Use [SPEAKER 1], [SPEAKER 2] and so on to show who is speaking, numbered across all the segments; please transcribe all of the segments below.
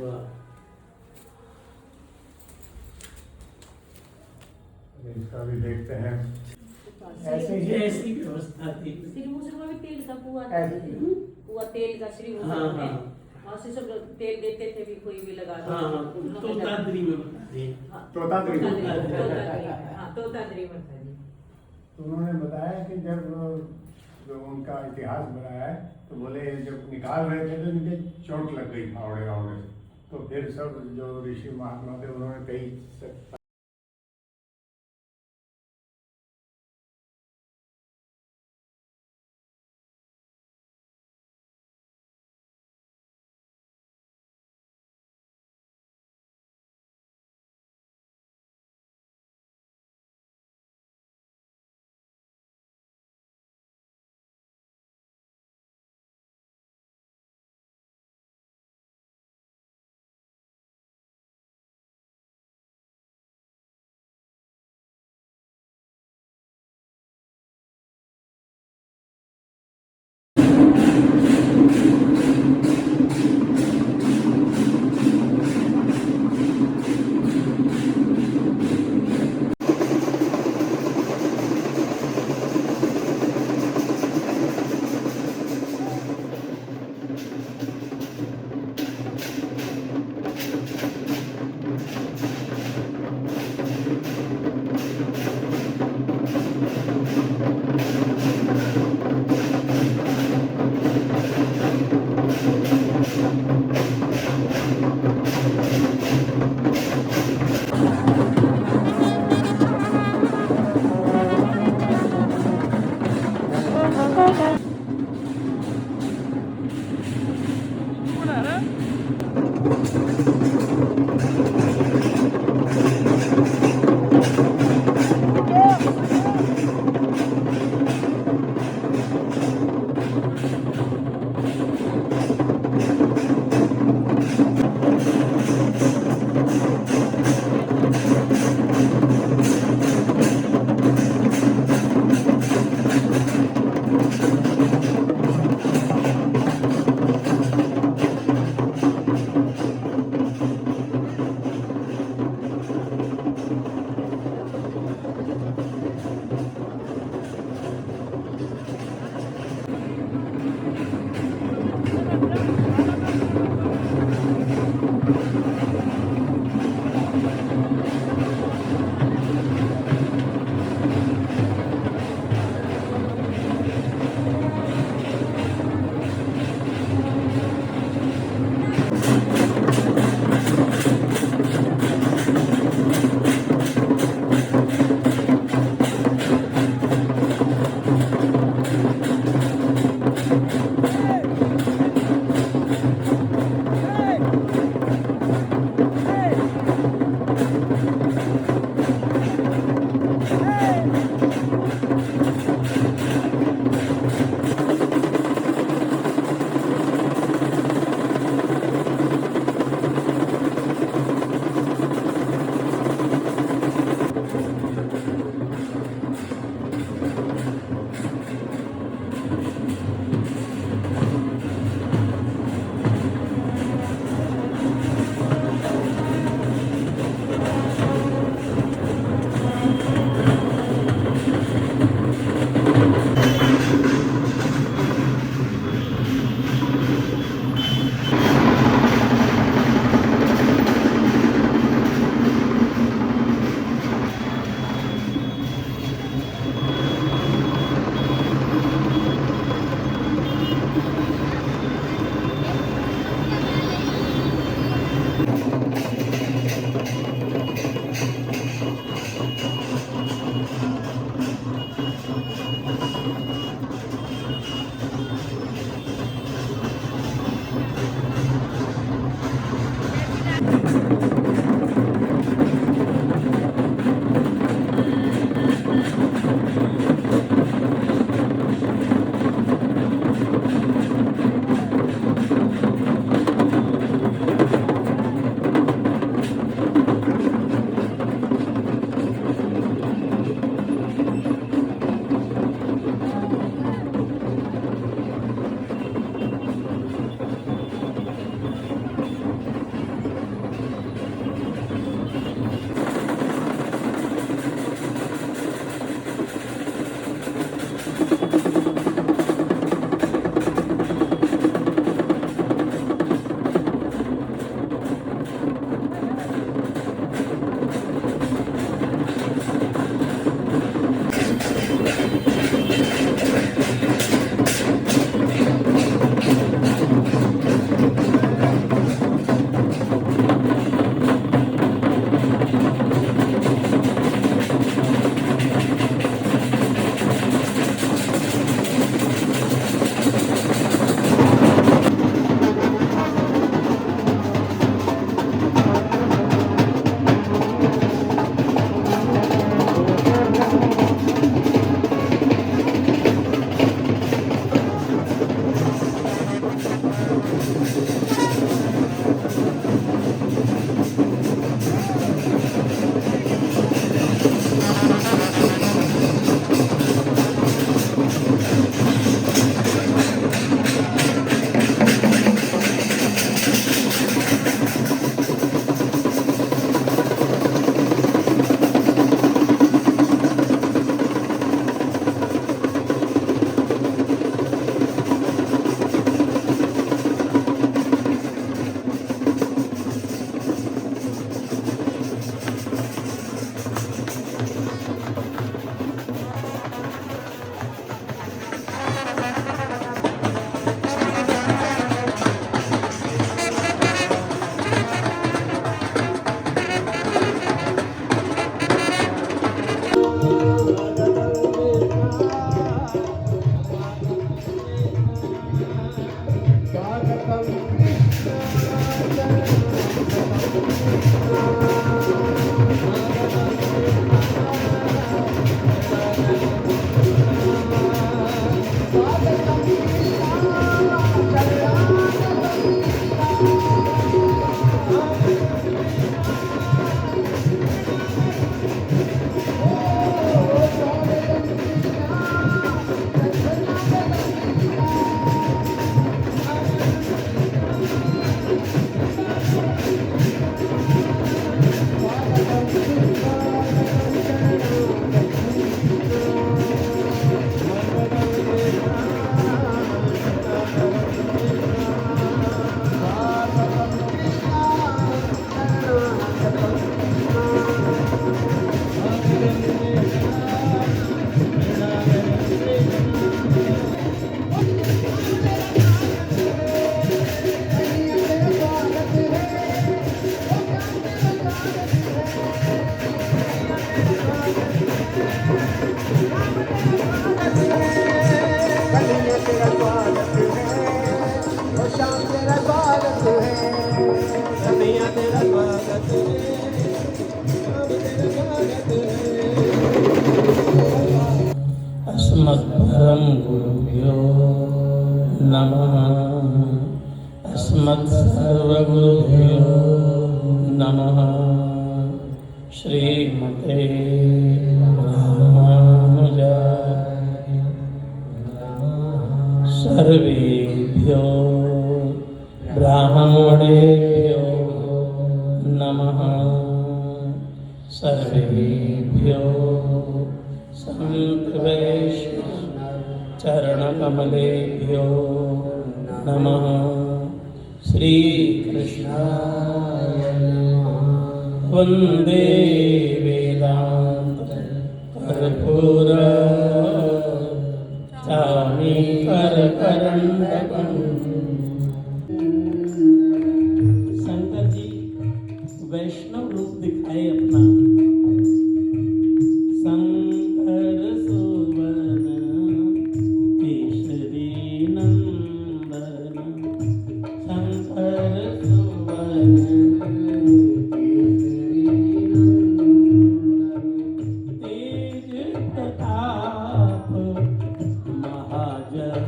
[SPEAKER 1] वाह।
[SPEAKER 2] इसका भी देखते हैं। ऐसे ही
[SPEAKER 1] ऐसी व्यवस्था थी।
[SPEAKER 3] श्रीभूषण में भी तेल का कुआ
[SPEAKER 2] ऐसे ही।
[SPEAKER 3] कुआ तेल का श्रीभूषण
[SPEAKER 1] हाँ,
[SPEAKER 3] में
[SPEAKER 1] हाँ।
[SPEAKER 3] वहाँ से सब लोग तेल देते थे भी, कोई भी लगा दो।
[SPEAKER 1] हाँ हाँ, तोताद्री में बता दिए।
[SPEAKER 3] हाँ,
[SPEAKER 2] तोताद्री में।
[SPEAKER 3] हाँ, तोताद्री में था जी।
[SPEAKER 2] तो उन्होंने बताया कि जब जो उनका इतिहास बनाया है, तो बोले जब निकाल रहे थे तो इनके चोट लग गई फावड़े वावड़े, तो फिर सब जो ऋषि महात्मा थे उन्होंने कई
[SPEAKER 4] तेरा स्वागत है, कन्हैया तेरा स्वागत है, अब तेरा स्वागत है।
[SPEAKER 1] अस्मद्परम गुरुभ्यो नमः। अस्मत्सर्वगुरुभ्यो नमः। श्रीमते रामानुजाय सर्वेभ्यो ब्राह्मणेभ्यो नमः। सर्वेभ्यो संतवैष्णव चरणकमलेभ्यो नमः। श्रीकृष्णाय नमः। वन्दे वेदान्त कर्पूर चामीकरकरण्डकम्। शंकर जी वैष्णव रूप दिखाए अपना। शंकर सुवन केशरी नंदन, शंकर सुवन तेज प्रताप महाजगवंदन,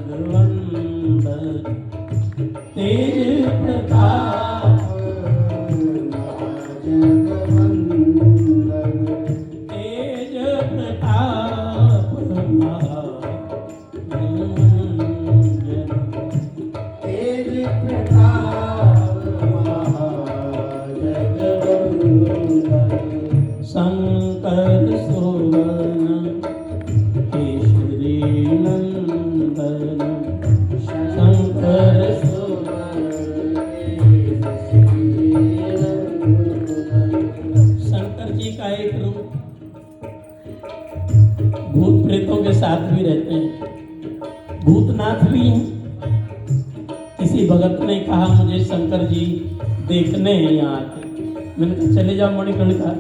[SPEAKER 1] तेज प्रताप तेज प्रताप महाजगवंदन, तेज प्रताप महाजगवंदन। शंकर सुवन केशरी नंदन, शंकर सुवन केशरी नंदन। शंकर जी का एक रूप भूत प्रेतों के साथ भी रहते हैं, भूतनाथ भी हैं। किसी भगत ने कहा मुझे शंकर जी देखने हैं यहाँ आके। मैंने कहा चले जाओ मणिकर्णिका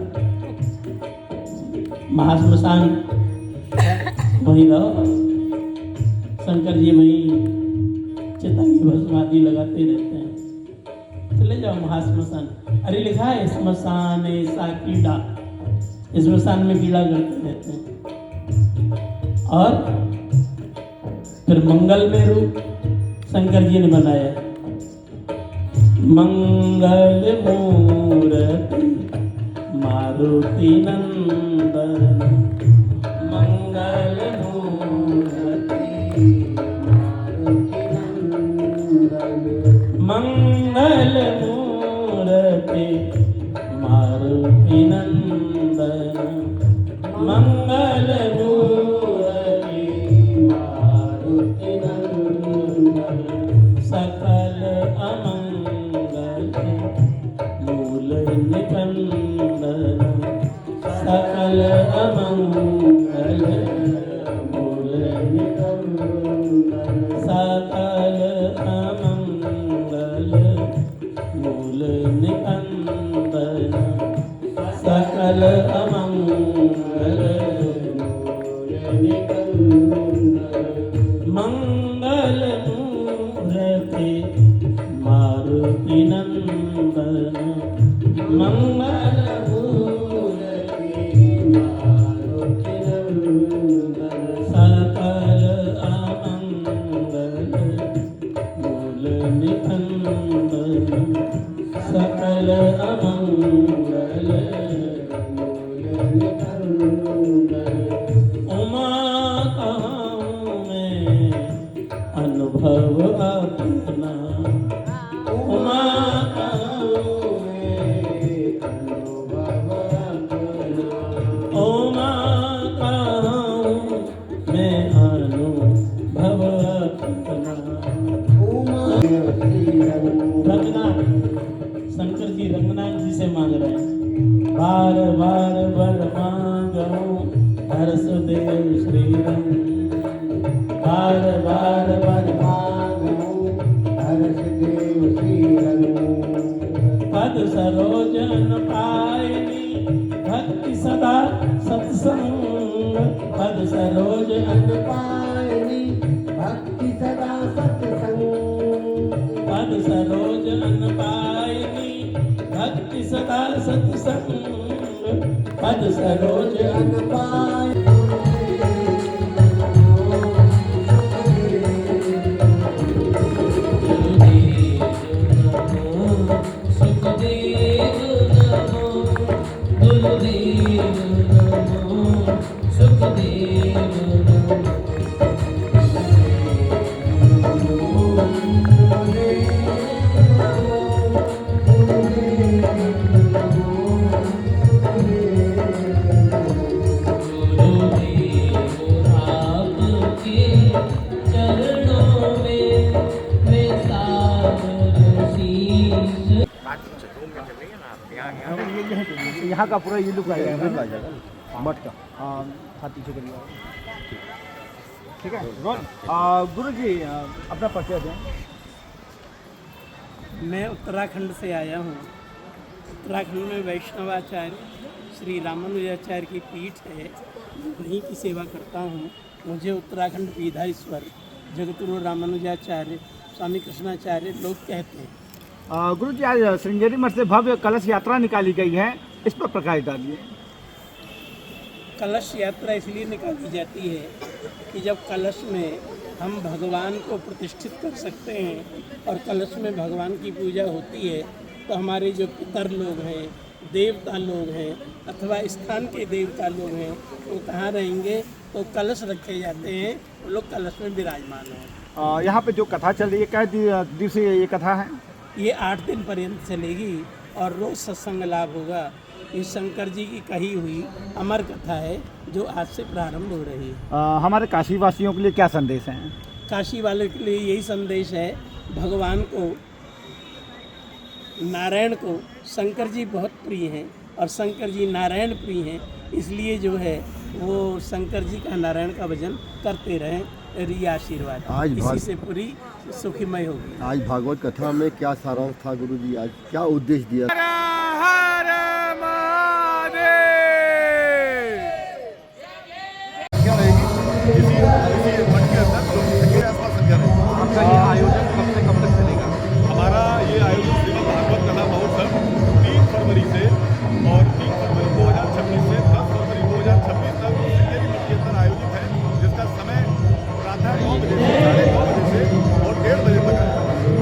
[SPEAKER 1] महाश्मशान वहीं रहो। शंकर जी वहीं चिता की भस्म आदि लगाते रहते हैं। चले जाओ महाश्मशान। अरे लिखा है श्मशान ऐसा कीड़ा, श्मशान में कीड़ा करते रहते हैं। और फिर मंगल में रूप शंकर जी ने बनाया। मंगल मूर्ति मारुति नंदन, मंगल मूर्ति मारुति नंदन, मंगल मूर्ति मारुति नंदन, मंगल मूर्ति मारुति नंदन। सकल अमंगल मूल निकंदन, सकल अमंगल मूल निकंदन, सकल अमंगल मूल निकंदन, सकल अमंगल मूल निकंदन। मंगल मूर्ति मारुति नंदन, मंगल मूर्ति मारुति नंदन, सकल अमंगल मूल निकंदन, सकल अमंगल मूल निकंदन। उमा कहूँ मैं अनुभव अपना, उमा कहूँ मैं अनुभव अपना, उमा कहूँ मैं अनुभव अपना। रंगनाथ शंकर जी रंगनाथ जी से मांग रहे हैं। बार बार वर मांगो हर्ष देव श्री रंग, बार बार वर मांगो हर्ष देव श्री रंग। पद सरोजन पायनी भक्ति सदा सत्संग, पद सरोजन पायनी भक्ति सदा सत्संग, पद सरोज अन्न पाइनी भक्ति सदा सत्संग पद सरोज अन्न पाइनी
[SPEAKER 5] यहाँ का पूरा ये लुक आएगा मठ का। हाँ हाथ पीछे करिए। ठीक है गुरु जी अपना परिचय दें।
[SPEAKER 1] मैं उत्तराखंड से आया हूँ। उत्तराखंड में वैष्णवाचार्य श्री रामानुजाचार्य की पीठ है, वहीं की सेवा करता हूँ। मुझे उत्तराखंड पीधाईश्वर जगतगुरु रामानुजाचार्य स्वामी कृष्णाचार्य लोग कहते हैं।
[SPEAKER 5] गुरु जी आज श्रृंगेरी मठ से भव्य कलश यात्रा निकाली गई है, इस पर प्रकाश डालिए।
[SPEAKER 1] कलश यात्रा इसलिए निकाली जाती है कि जब कलश में हम भगवान को प्रतिष्ठित कर सकते हैं और कलश में भगवान की पूजा होती है तो हमारे जो पितर लोग हैं, देवता लोग हैं अथवा स्थान के देवता लोग हैं वो कहाँ रहेंगे, तो कलश रखे जाते हैं, वो लोग कलश में विराजमान हैं।
[SPEAKER 5] यहाँ पे जो कथा चल रही है, क्या दिवसीय ये कथा है?
[SPEAKER 1] ये 8 दिन पर्यंत चलेगी और रोज़ सत्संग लाभ होगा। ये शंकर जी की कही हुई अमर कथा है जो आज से प्रारंभ हो रही है।
[SPEAKER 5] हमारे काशी वासियों के लिए क्या संदेश हैं?
[SPEAKER 1] काशी वालों के लिए यही संदेश है, भगवान को, नारायण को शंकर जी बहुत प्रिय हैं और शंकर जी नारायण प्रिय हैं, इसलिए जो है वो शंकर जी का नारायण का भजन करते रहें। ये आशीर्वाद इसी से पूरी सुखीमय होगी।
[SPEAKER 6] आज भागवत कथा में क्या सारांश था गुरु जी, आज क्या उद्देश्य दिया?
[SPEAKER 5] आपका ये आयोजन कब से कब तक चलेगा?
[SPEAKER 7] हमारा ये आयोजन श्रीमद् भागवत कथा महोत्सव 3 फरवरी से और 3 फरवरी 2026 से 10 फरवरी 2026 तक श्रृंगेरी मठ के अंदर आयोजित है, जिसका समय प्रातः 9 बजे से 9:30 बजे से और 1:30 बजे तक है।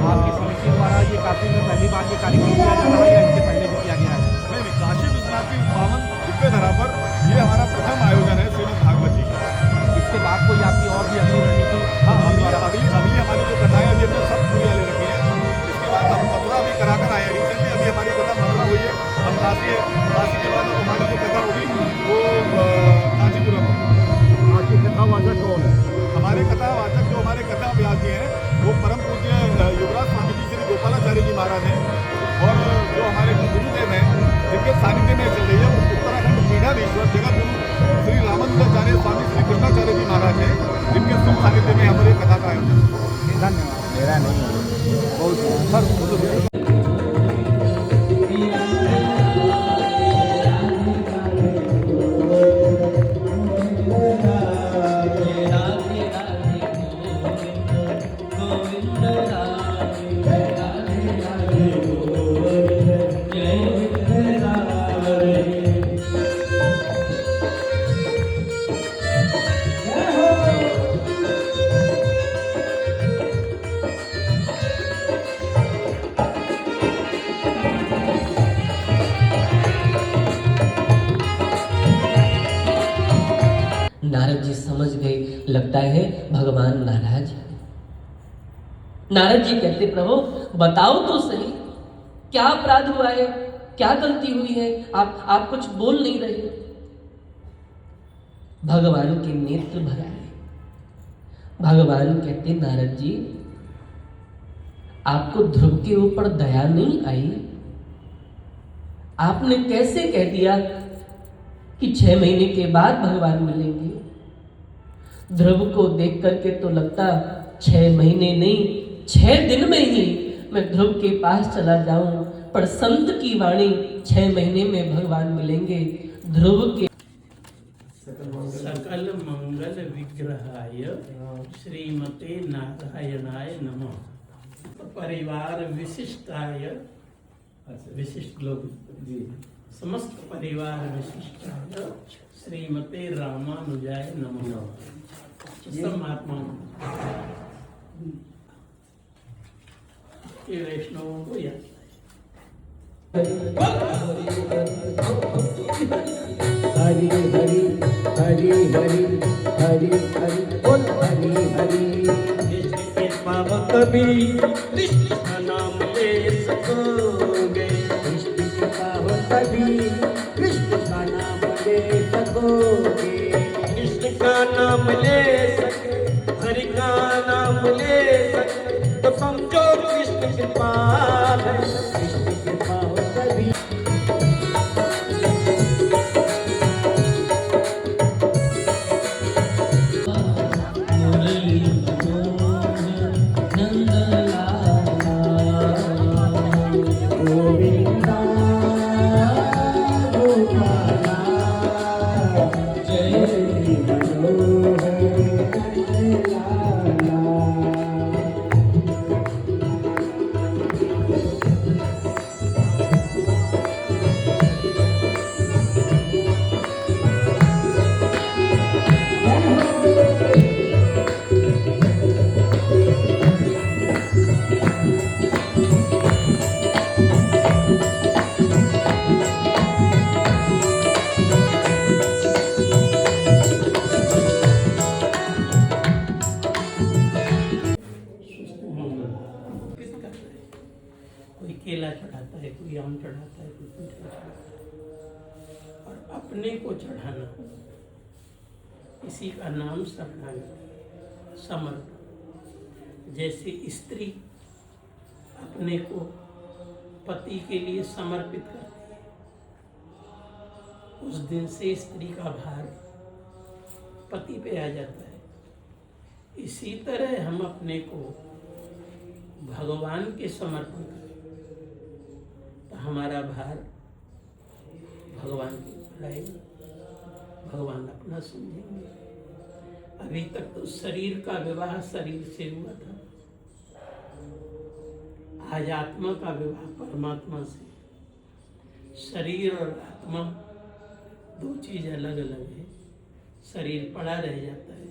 [SPEAKER 5] आपकी समिति द्वारा ये काशी में पहली बार ये कार्यक्रम किया जा रहा है या इससे पहले भी किया गया है?
[SPEAKER 7] नहीं, काशी विश्वनाथ की पावन दिव्य धरा पर ये हमारा प्रथम आयोजन है श्रीमद् भागवत जी का।
[SPEAKER 5] इसके बाद कोई आपकी और भी अगली रणनीति?
[SPEAKER 7] हाँ, अगली हमारी जो कथाएं अभी हमने सब पूरी ले रखी है। इसके बाद हम मथुरा भी कराकर आए हैं रिसेंटली, अभी हमारी कथा मथुरा हुई है। हम काशी के बाद हमारी जो कथा होगी वो काशीपुरम।
[SPEAKER 6] आपकी कथावाचक कौन है?
[SPEAKER 7] हमारे कथावाचक जो हमारे कथा व्यास जी हैं वो परम पूज्य युवराज स्वामी जी श्री गोपालाचार्य जी महाराज हैं और जो हमारे गुरुदेव हैं जिनके सानिध्य में चल रही है उत्तराखंड पीठाधीश्वर जगत गुरु श्री रामानुजाचार्य स्वामी श्री कृष्णाचार्य जी महाराज हैं, जिनके शुभ सानिध्य में हमारे कथा का आयोजन।
[SPEAKER 5] धन्यवाद।
[SPEAKER 6] मेरा नहीं बहुत सर
[SPEAKER 8] नारद जी समझ गए, लगता है भगवान नाराज है। नारद जी कहते, प्रभु बताओ तो सही, क्या अपराध हुआ है, क्या गलती हुई है, आप कुछ बोल नहीं रहे। भगवान के नेत्र भर आए। भगवान कहते, नारद जी आपको ध्रुव के ऊपर दया नहीं आई? आपने कैसे कह दिया कि 6 महीने के बाद भगवान मिलेंगे? ध्रुव को देख करके तो लगता 6 महीने नहीं 6 दिन में ही मैं ध्रुव के पास चला जाऊं, पर संत की वाणी 6 महीने में भगवान मिलेंगे। ध्रुव के
[SPEAKER 1] सकल मंगल विग्रहाय श्रीमते नारायणाय नमः। परिवार विशिष्टाय, विशिष्ट लोग
[SPEAKER 5] जी
[SPEAKER 1] समस्त परिवार विशिष्टाय श्रीमते रामानुजाय नमः। सब महात्माओं के वैष्णवों को याद
[SPEAKER 4] हरि हरि हरि हरि हरि हरि बोल हरि हरि
[SPEAKER 1] कृष्ण के पावन कभी कृष्ण का नाम ले सकोगे।
[SPEAKER 4] कृष्ण के पावन कभी कृष्ण का नाम ले सकोगे।
[SPEAKER 1] कृष्ण का नाम ले सके, हरि का नाम ले सके तो समझो कृष्ण के पास है।
[SPEAKER 4] कृष्ण के पावन कभी
[SPEAKER 8] मुरली मनोहर नंदलाला
[SPEAKER 4] गोविंदा गोपाला
[SPEAKER 8] जय
[SPEAKER 4] मनोहर लाला।
[SPEAKER 1] कोई केला चढ़ाता है, कोई आम चढ़ाता है, कोई मीठा चढ़ाता है। और अपने को चढ़ाना, इसी का नाम शरणागति, समर्पण। जैसे स्त्री अपने को पति के लिए समर्पित करती है, उस दिन से स्त्री का भार पति पे आ जाता है। इसी तरह हम अपने को भगवान के समर्पण करें तो हमारा भार भगवान की ऊपर आएगा, भगवान अपना समझेंगे। अभी तक तो शरीर का विवाह शरीर से हुआ था, आज आत्मा का विवाह परमात्मा से। शरीर और आत्मा दो चीज अलग अलग है। शरीर पड़ा रह जाता है,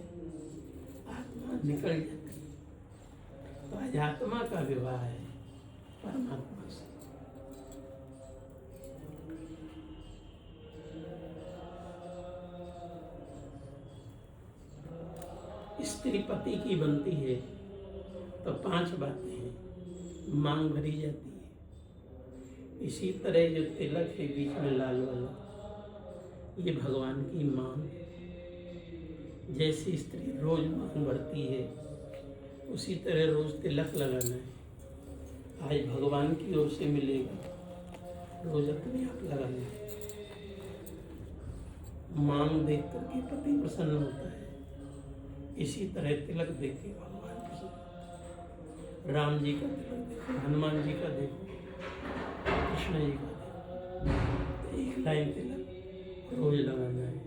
[SPEAKER 1] आत्मा निकल जाती है। तो आज आत्मा का विवाह है परमात्मा से। स्त्री पति की बनती है तो 5 बातें हैं, मांग भरी जाती है। इसी तरह जो तिलक है बीच में लाल वाला, ये भगवान की मांग। जैसी स्त्री रोज मांग भरती है, उसी तरह रोज तिलक लगाना है। आज भगवान की ओर से मिलेगा, रोज अपने आप लगाना है। मांग देख करके पति प्रसन्न होता है, इसी तरह तिलक देख के भगवान प्रसन्न। राम जी का तिलक देखो, हनुमान जी का देखो, कृष्ण जी का देखो। तो 1 लाइन तिलक रोज लगाना है,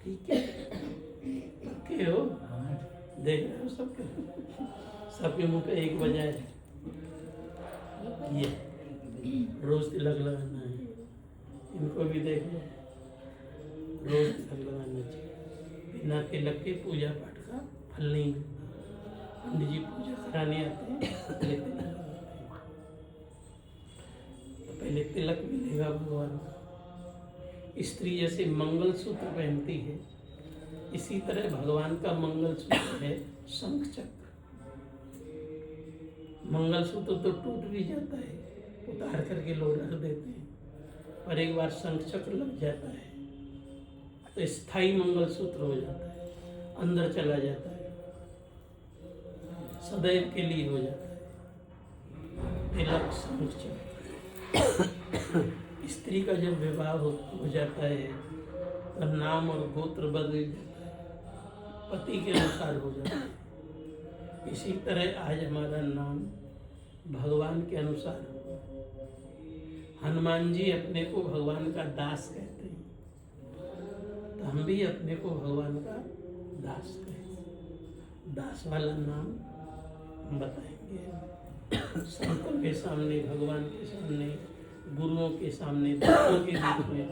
[SPEAKER 1] ठीक है? पक्के हो? देख रहे हो सबके, सबके मुंह पे एक बजाय ये रोज तिलक लगाना है। इनको भी देख लो, रोज तिलक लगाना चाहिए। बिना तिलक के पूजा पाठ का फल नहीं मिलता। पंडित जी पूजा कराने आते हैं, पहले तिलक लगाते हैं। तो पहले तिलक मिलेगा भगवान को। स्त्री जैसे मंगलसूत्र पहनती है, इसी तरह भगवान का मंगलसूत्र है शंख चक्र। मंगलसूत्र तो टूट भी जाता है, उतार करके लोग रख देते हैं, पर एक बार शंख चक्र लग जाता है तो स्थायी मंगलसूत्र हो जाता है, अंदर चला जाता है, सदैव के लिए हो जाता है। तिलक शंख चक्र। स्त्री का जब विवाह हो जाता है तो नाम और गोत्र बदल जाता है, पति के अनुसार हो जाता है। इसी तरह आज हमारा नाम भगवान के अनुसार हो। हनुमान जी अपने को भगवान का दास कहते हैं, तो हम भी अपने को भगवान का दास कहते हैं। दास वाला नाम हम बताएंगे। संतों के सामने, भगवान के सामने, गुरुओं के सामने, दासों के बीच में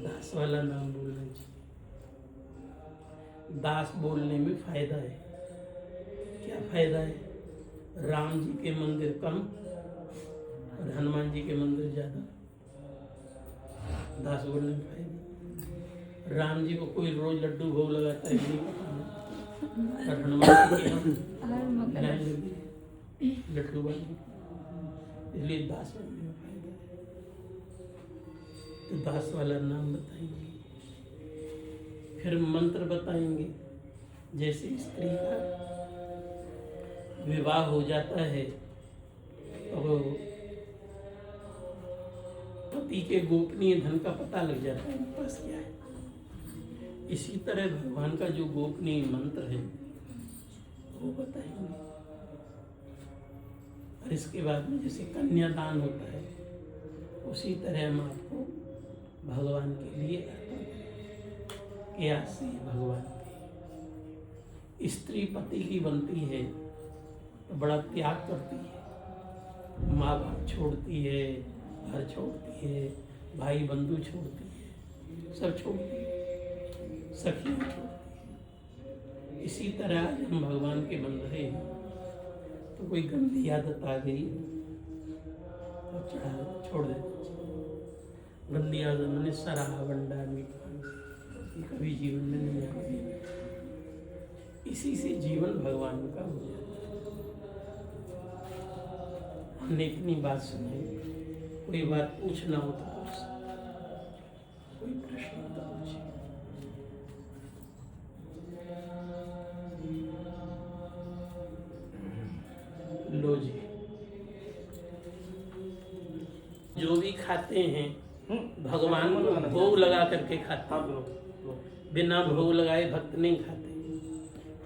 [SPEAKER 1] दास वाला नाम बोलना चाहिए। दास बोलने में फायदा है। क्या फायदा है? राम जी के मंदिर कम और हनुमान जी के मंदिर ज्यादा। दास बोलने में फायदा। राम जी को कोई रोज लड्डू भोग लगाता है नहीं पता नहीं, और हनुमान जी के हम लाइन लगी लड्डू वाली, इसलिए दास बनने में फायदा है। तो दास वाला नाम बताएंगे, फिर मंत्र बताएंगे। जैसे स्त्री का विवाह हो जाता है तो पति के गोपनीय धन का पता लग जाता है उनके पास क्या है। इसी तरह भगवान का जो गोपनीय मंत्र है वो बताएंगे। और इसके बाद में जैसे कन्यादान होता है उसी तरह हम आपको भगवान के लिए अर्पण करें कि आज से भगवान की। स्त्री पति की बनती है तो बड़ा त्याग करती है, माँ बाप छोड़ती है, घर छोड़ती है, भाई बंधु छोड़ती है, सब छोड़ती है, सखियाँ छोड़ती है। इसी तरह आज हम भगवान के बन रहे हैं तो कोई गंदी आदत आ गई तो छोड़ देना चाहिए। गंदी आदत मैंने शराब, अंडा, मीट ये कभी जीवन में नहीं आती। इसी से जीवन भगवान का हो जाता है। हमने इतनी बात सुनी, कोई बात पूछना हो तो पूछ, कोई प्रश्न हो तो पूछिए। लो जी, जो भी खाते हैं भगवान को भोग लगा करके खाते हैं, बिना भोग लगाए भक्त नहीं खाते।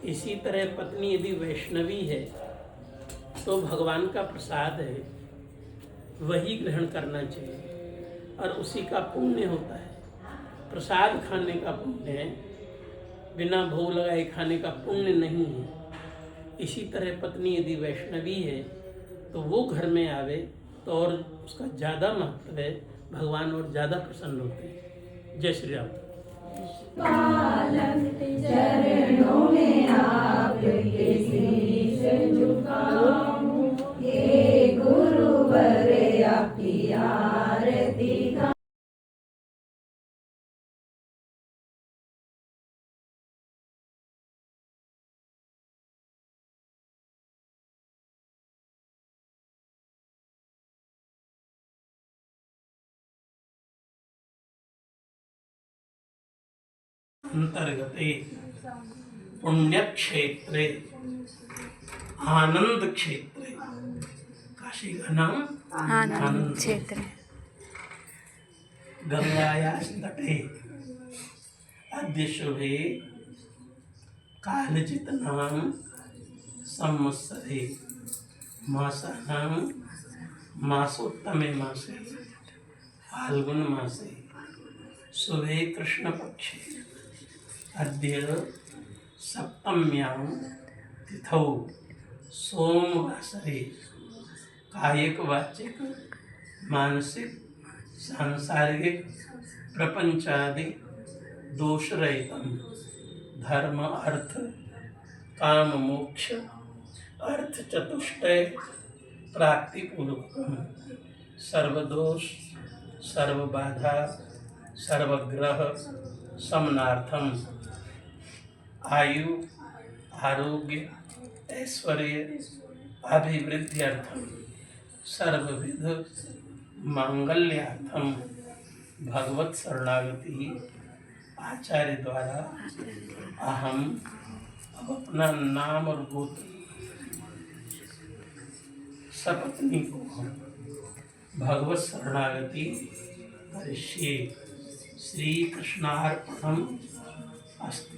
[SPEAKER 1] इसी तरह पत्नी यदि वैष्णवी है तो भगवान का प्रसाद है, वही ग्रहण करना चाहिए और उसी का पुण्य होता है। प्रसाद खाने का पुण्य है, बिना भोग लगाए खाने का पुण्य नहीं है। इसी तरह पत्नी यदि वैष्णवी है तो वो घर में आवे तो और उसका ज़्यादा महत्व है, भगवान और ज़्यादा प्रसन्न होते हैं। जय श्री राम।
[SPEAKER 9] चरणों में आपके शीश झुकाऊं, हे गुरुवर आपकी आरती का।
[SPEAKER 1] अंतर्गते पुण्यक्षेत्रे आनंद क्षेत्रे, काशी का नाम आनंद क्षेत्र, गंगायाः तटे अद्य शुभे कालजित नाम संवत्सरे मासानां मासोत्तमे मासे फाल्गुन मासे शुभे कृष्ण पक्षे अद्य सप्तम्यां तिथौ सोमवासरे कायिक वाचिक मानसिक सांसारिक प्रपंचादि दोषरहितं धर्म अर्थ काम मोक्ष अर्थ चतुष्टय प्राप्ति पूर्वकम सर्वदोष सर्वबाधा सर्वग्रह समनार्थम आयु आरोग्य ऐश्वर्य अभिवृद्ध्यर्थम सर्वविध मांगल्यार्थम भगवत शरणागति आचार्य द्वारा अहम अब अपना नाम और गोत्र सपत्नी को भगवत शरणागति करिष्ये। श्री कृष्णार्पणम अस्तु।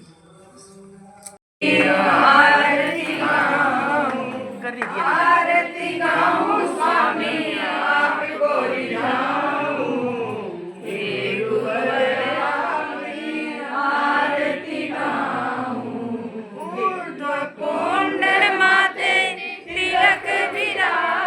[SPEAKER 9] आरती गाऊं स्वामी आपको रिझाऊं, हे गुरुवर आपकी आरती गाऊं। ऊर्ध्व पुंडर माथे तिलक विराज,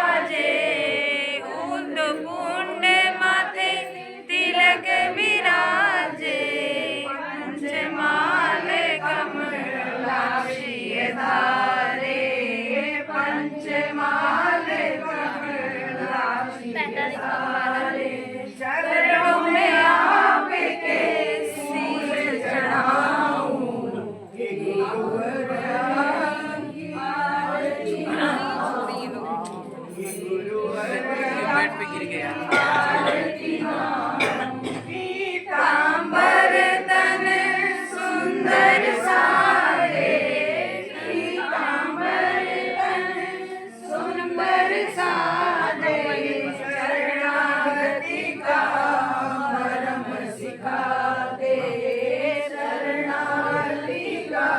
[SPEAKER 9] चरणों में आपके शीश चढ़ाऊं, पीतांबर तन सुंदर सारे, पीतांबर तन सुंदर सारे, शरणागति का मर्म सिखा दे, शरणागति का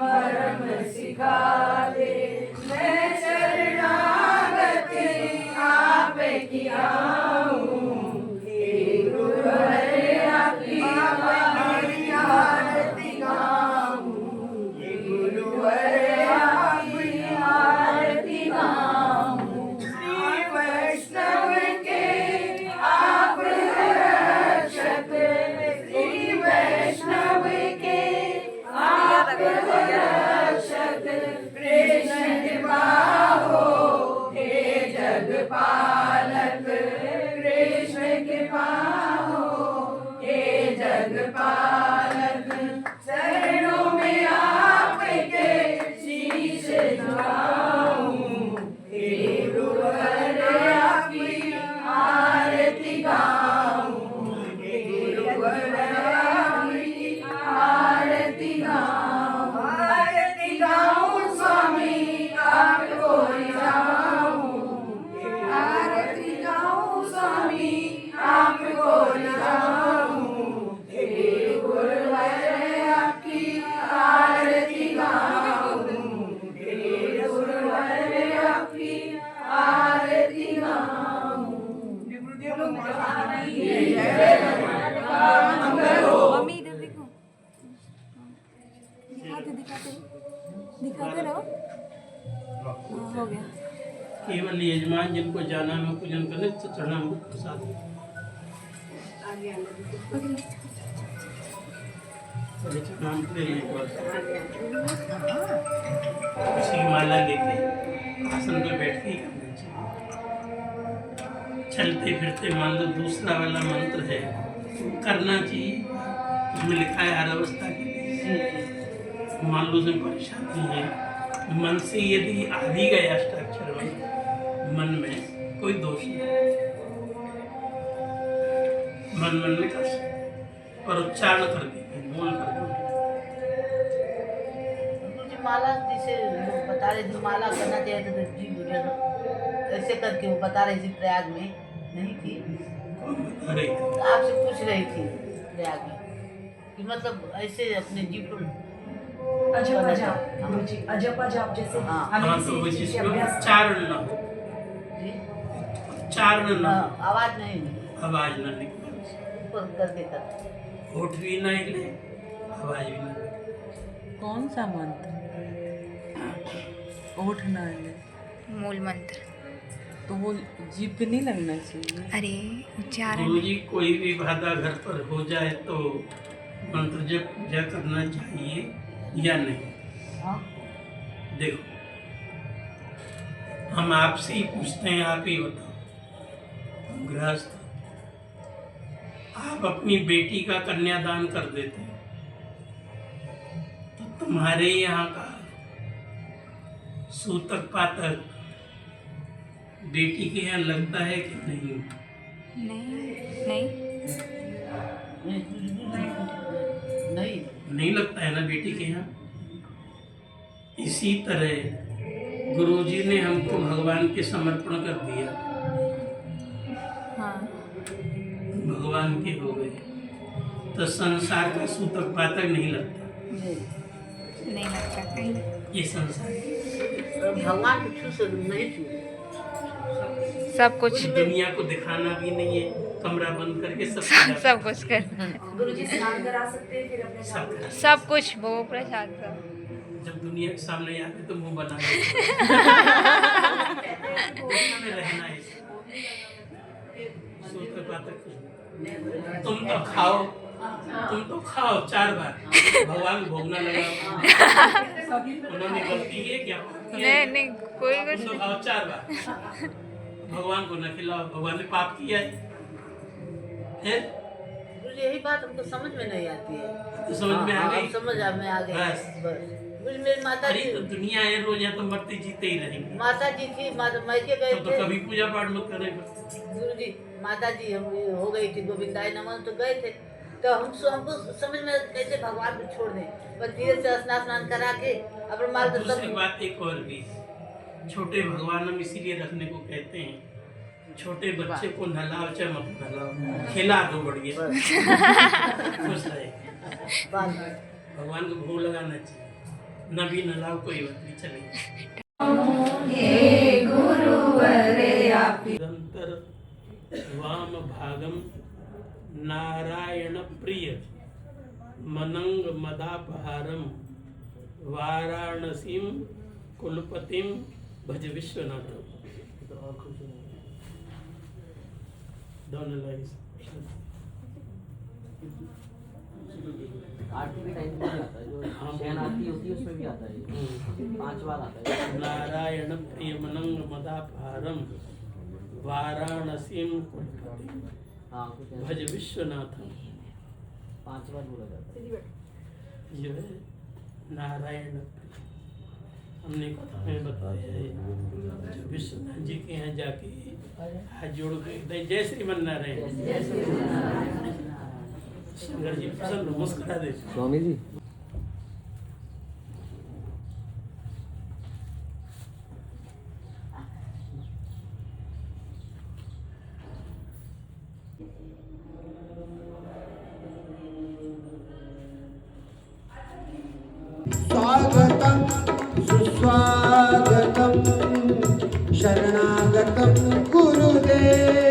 [SPEAKER 9] मर्म सिखा दे। मैं शरणागति आप की आऊं, हे गुरुवर आपकी आरती गाऊं, हे गुरुवर आपकी आरती गाऊं। श्री वैष्णव के आप रक्षक, श्री वैष्णव के आप रक्षक, कृष्ण कृपा हो हे जग पालक, कृष्ण कृपा हो हे जग पालक। चरणों में आपके शीश झुकाऊं, हे गुरुवर आपकी आरती गाऊं, हे गुरुवर आपकी आरती गाऊं, आरती गाऊं स्वामी आपको रिझाऊं, आरती गाऊं स्वामी आपको रिझाऊं, हे गुरुवर आपकी आरती गाऊं, हे गुरुवर आपकी आरती गाऊं।
[SPEAKER 10] मम्मी इधर देखो, दिखाते रहो। हो गया।
[SPEAKER 1] केवल यजमान जिनको जाना में पूजन करे तो चरणामृत प्रसाद। चरणामृत लेने के बाद उसकी माला लेके आसन पे बैठ के ही करना चाहिए। चलते फिरते मान लो दूसरा वाला मंत्र है करना चाहिए, उसमें लिखा है हर अवस्था के लिए। मान लो उसमें परेशानी है, मन से यदि आ भी गया अष्टाक्षर मन में कोई दोष नहीं, मन में कर सकते और उच्चारण करके बोल कर
[SPEAKER 11] मुझे माला जैसे बता रहे थे माला करना चाहिए तो जी मुझे ऐसे करके वो बता रही थी प्रयाग में नहीं थी, आपसे पूछ रही थी प्रयाग में कि मतलब ऐसे अपने जीव को
[SPEAKER 10] अजप जाप, अजप जाप जैसे
[SPEAKER 1] उच्चारण न हो, उच्चारण न हो,
[SPEAKER 11] आवाज नहीं
[SPEAKER 1] आवाज न निकले,
[SPEAKER 11] ऊपर करके कर
[SPEAKER 1] होठ भी न हिले, आवाज भी न निकले।
[SPEAKER 10] कौन सा मंत्र? ओठ ना हिले,
[SPEAKER 12] मूल मंत्र।
[SPEAKER 10] तो वो जीभ पे नहीं लगना चाहिए।
[SPEAKER 12] अरे उच्चारण
[SPEAKER 1] गुरु जी कोई भी बाधा घर पर हो जाए तो मंत्र जप पूजा करना चाहिए या नहीं? देखो हम आपसे ही पूछते हैं, आप ही बताओ। गृहस्थ आप अपनी बेटी का कन्यादान कर देते हैं तो तुम्हारे यहाँ का सूतक पातक बेटी के यहाँ लगता है कि नहीं?
[SPEAKER 12] नहीं
[SPEAKER 1] नहीं लगता है ना बेटी के यहाँ। इसी तरह गुरुजी ने हमको भगवान के समर्पण कर दिया,
[SPEAKER 12] हाँ
[SPEAKER 1] भगवान के हो गए तो संसार का सूतक पातक नहीं लगता,
[SPEAKER 12] नहीं लगता कहीं।
[SPEAKER 1] ये संसार
[SPEAKER 11] भगवान को छू से नहीं छू
[SPEAKER 12] सब कुछ
[SPEAKER 1] दुनिया को दिखाना भी नहीं है, कमरा बंद करके
[SPEAKER 12] सब कुछ कर
[SPEAKER 10] गुरुजी स्नान करा सकते हैं, फिर अपने
[SPEAKER 12] सब कुछ वो प्रसाद सब।
[SPEAKER 1] जब दुनिया के सामने आते तो मुंह बना रहना है। सूतक पातक तुम तो खाओ 4 बार, भगवान भोग ना लगाओ। उन्होंने गलती की है क्या?
[SPEAKER 12] नहीं कोई कुछ
[SPEAKER 1] तुम तो खाओ 4 बार, भगवान को न खिलाओ, भगवान ने पाप किया है?
[SPEAKER 11] मुझे यही बात हमको समझ में नहीं आती है।
[SPEAKER 1] तो समझ में आ गई?
[SPEAKER 11] समझ में आ गई
[SPEAKER 1] बस।
[SPEAKER 11] मुझे मेरी माता
[SPEAKER 1] अरे
[SPEAKER 11] जी,
[SPEAKER 1] तो दुनिया है, रोज या तो मरते जीते ही रहेंगे।
[SPEAKER 11] माता जी थी, मायके गए
[SPEAKER 1] तो
[SPEAKER 11] थे।
[SPEAKER 1] कभी पूजा पाठ मत करे।
[SPEAKER 11] गुरु जी, माता जी हम हो गई थी, गोविंदाय नमः, तो गए थे। तो हमको समझ में कैसे भगवान को छोड़ दें, बस धीरे से स्नान करा के अपने माल को
[SPEAKER 1] दूसरी बात एक और भी, छोटे भगवान हम इसीलिए रखने को कहते हैं, छोटे बच्चे को नहलाओ चाहे मत नहलाओ, खिला दो बढ़िया, खुश रहे। भगवान को भोग लगाना चाहिए, न भी नहलाओ कोई बात नहीं, चलेगा। निरंतर वाम भागम नारायण प्रिय मनंग मदापहारम वाराणसीम कुलपतिम भज विश्वनाथ। दोनों लाइन
[SPEAKER 13] आठवीं टाइम में आता है, जो शयन आरती होती है उसमें भी आता है, 5 बार आता है।
[SPEAKER 1] नारायण प्रिय मनंग मदापहारम वाराणसीम कुलपतिम भज विश्वनाथ।
[SPEAKER 13] 5 बार बोला जाता है।
[SPEAKER 1] जो है नारायण, हमने तुम्हें बताया है, जो विश्वनाथ जी के यहाँ जाके हाथ जोड़ के जय श्रीमन नारायण, शंकर जी प्रसन्न मुस्कुरा दे।
[SPEAKER 6] स्वामी जी
[SPEAKER 4] स्वागतं सुस्वागतं शरणागतं गुरुदेव।